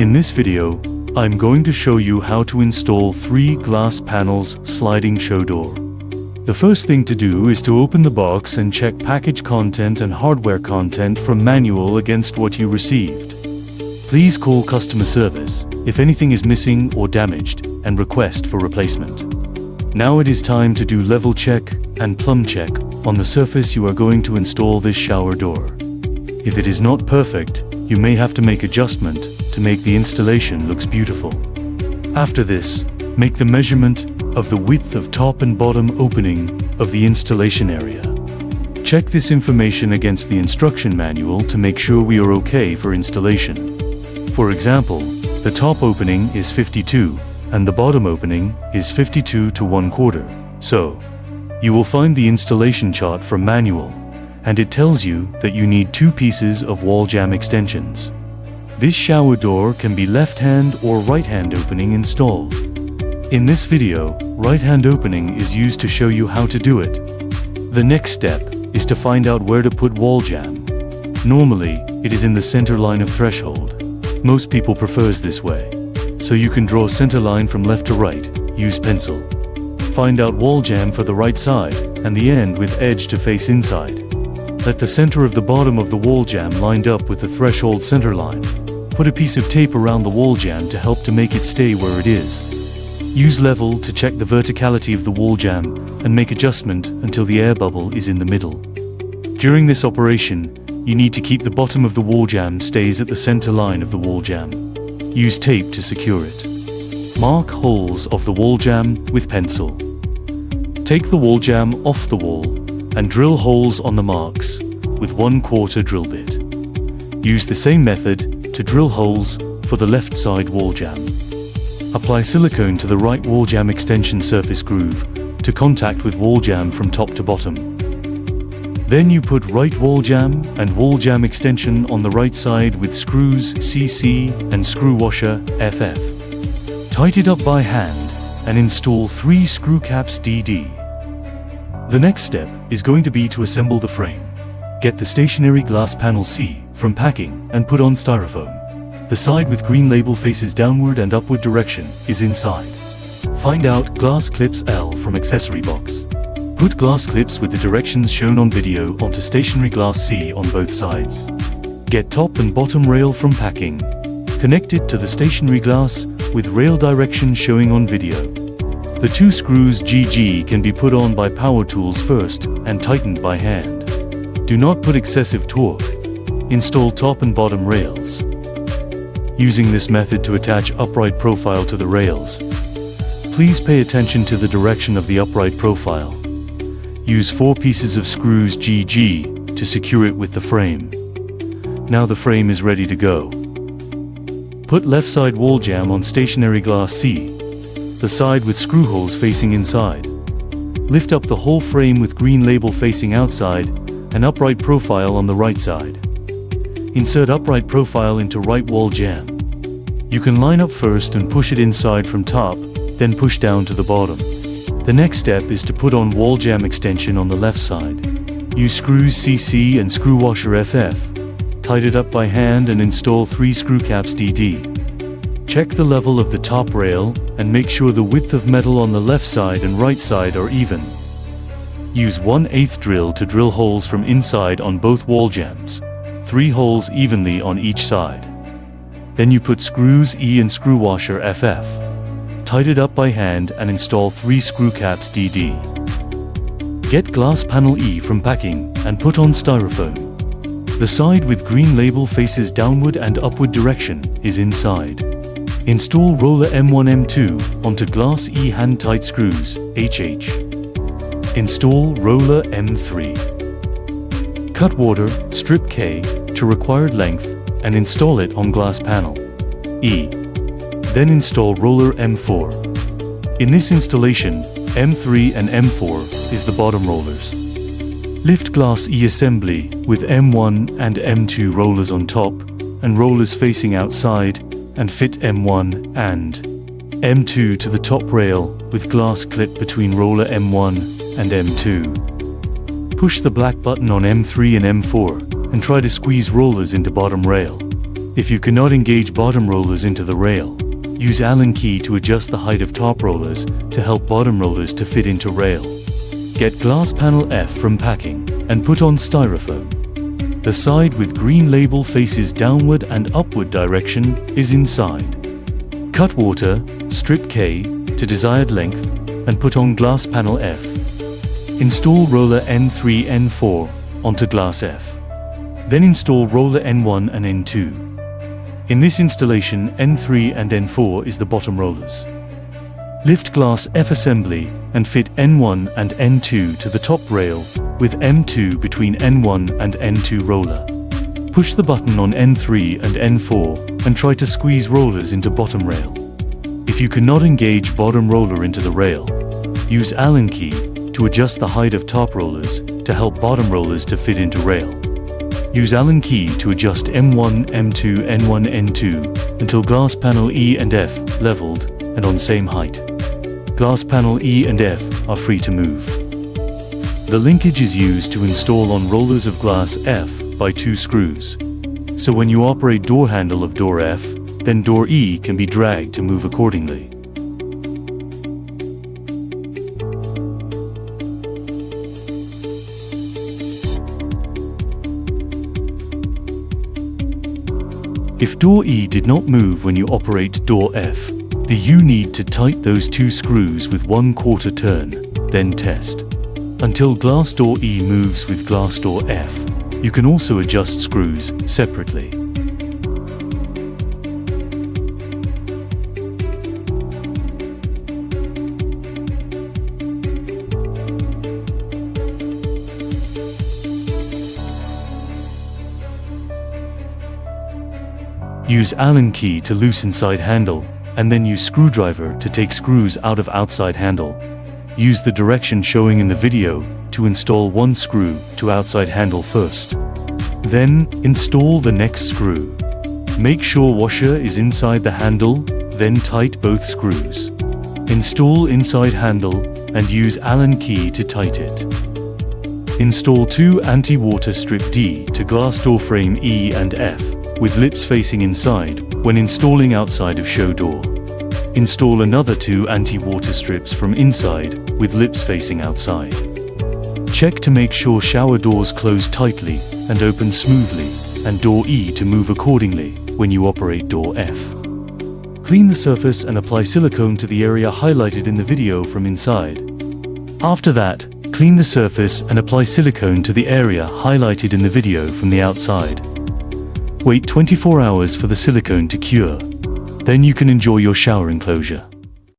In this video, I'm going to show you how to install 3 glass panels sliding show door. The first thing to do is to open the box and check package content and hardware content from manual against what you received. Please call customer service if anything is missing or damaged and request for replacement. Now it is time to do level check and plumb check on the surface you are going to install this shower door. If it is not perfect, you may have to make adjustment to make the installation looks beautiful. After this, make the measurement of the width of top and bottom opening of the installation area. Check this information against the instruction manual to make sure we are okay for installation. For example, the top opening is 52 and the bottom opening is 52 to 1/4. So, you will find the installation chart from manual, and it tells you that you need 2 pieces of wall jamb extensions. This shower door can be left-hand or right-hand opening installed. In this video, right-hand opening is used to show you how to do it. The next step is to find out where to put wall jamb. Normally, it is in the center line of threshold. Most people prefers this way. So you can draw center line from left to right, use pencil. Find out wall jamb for the right side, and the end with edge to face inside. Let the center of the bottom of the wall jamb lined up with the threshold center line. Put a piece of tape around the wall jamb to help to make it stay where it is. Use level to check the verticality of the wall jamb and make adjustment until the air bubble is in the middle. During this operation, you need to keep the bottom of the wall jamb stays at the center line of the wall jamb. Use tape to secure it. Mark holes of the wall jamb with pencil. Take the wall jamb off the wall and drill holes on the marks with 1/4 drill bit. Use the same method to drill holes for the left side wall jamb. Apply silicone to the right wall jamb extension surface groove to contact with wall jamb from top to bottom. Then you put right wall jamb and wall jamb extension on the right side with screws CC and screw washer FF. Tight it up by hand and install 3 screw caps DD. The next step is going to be to assemble the frame. Get the stationary glass panel C from packing and put on styrofoam. The side with green label faces downward and upward direction is inside. Find out glass clips L from accessory box. Put glass clips with the directions shown on video onto stationary glass C on both sides. Get top and bottom rail from packing. Connect it to the stationary glass with rail directions showing on video. The 2 screws GG can be put on by power tools first and tightened by hand. Do not put excessive torque. Install top and bottom rails. Using this method to attach upright profile to the rails. Please pay attention to the direction of the upright profile. Use 4 pieces of screws GG to secure it with the frame. Now the frame is ready to go. Put left side wall jamb on stationary glass C, the side with screw holes facing inside. Lift up the whole frame with green label facing outside and upright profile on the right side. Insert upright profile into right wall jamb. You can line up first and push it inside from top, then push down to the bottom. The next step is to put on wall jamb extension on the left side. Use screws CC and screw washer FF. Tight it up by hand and install 3 screw caps DD. Check the level of the top rail and make sure the width of metal on the left side and right side are even. Use 1/8 drill to drill holes from inside on both wall jambs. 3 holes evenly on each side. Then you put screws E and screw washer FF. Tight it up by hand and install 3 screw caps DD. Get glass panel E from packing and put on styrofoam. The side with green label faces downward and upward direction is inside. Install roller M1 M2 onto glass E hand tight screws HH. Install roller M3. Cut water, strip K, to required length and install it on glass panel E. Then install roller M4. In this installation, M3 and M4 is the bottom rollers. Lift glass E assembly with M1 and M2 rollers on top and rollers facing outside and fit M1 and M2 to the top rail with glass clip between roller M1 and M2. Push the black button on M3 and M4 and try to squeeze rollers into bottom rail. If you cannot engage bottom rollers into the rail, use Allen key to adjust the height of top rollers to help bottom rollers to fit into rail. Get glass panel F from packing and put on styrofoam. The side with green label faces downward and upward direction is inside. Cut water, strip K to desired length and put on glass panel F. Install roller N3, N4 onto glass F. Then install roller N1 and N2. In this installation, N3 and N4 is the bottom rollers. Lift glass F assembly and fit N1 and N2 to the top rail with M2 between N1 and N2 roller. Push the button on N3 and N4 and try to squeeze rollers into bottom rail. If you cannot engage bottom roller into the rail, use Allen key to adjust the height of top rollers to help bottom rollers to fit into rail. Use Allen key to adjust M1, M2, N1, N2 until glass panel E and F leveled and on same height. Glass panel E and F are free to move. The linkage is used to install on rollers of glass F by 2 screws. So when you operate door handle of door F, then door E can be dragged to move accordingly. If door E did not move when you operate door F, then you need to tighten those 2 screws with 1/4 turn, then test. Until glass door E moves with glass door F, you can also adjust screws separately. Use Allen key to loosen side handle, and then use screwdriver to take screws out of outside handle. Use the direction showing in the video to install 1 screw to outside handle first. Then, install the next screw. Make sure washer is inside the handle, then tighten both screws. Install inside handle, and use Allen key to tighten it. Install 2 anti-water strip D to glass door frame E and F, with lips facing inside, when installing outside of show door. Install another 2 anti-water strips from inside, with lips facing outside. Check to make sure shower doors close tightly and open smoothly, and door E to move accordingly when you operate door F. Clean the surface and apply silicone to the area highlighted in the video from inside. After that, clean the surface and apply silicone to the area highlighted in the video from the outside. Wait 24 hours for the silicone to cure. Then you can enjoy your shower enclosure.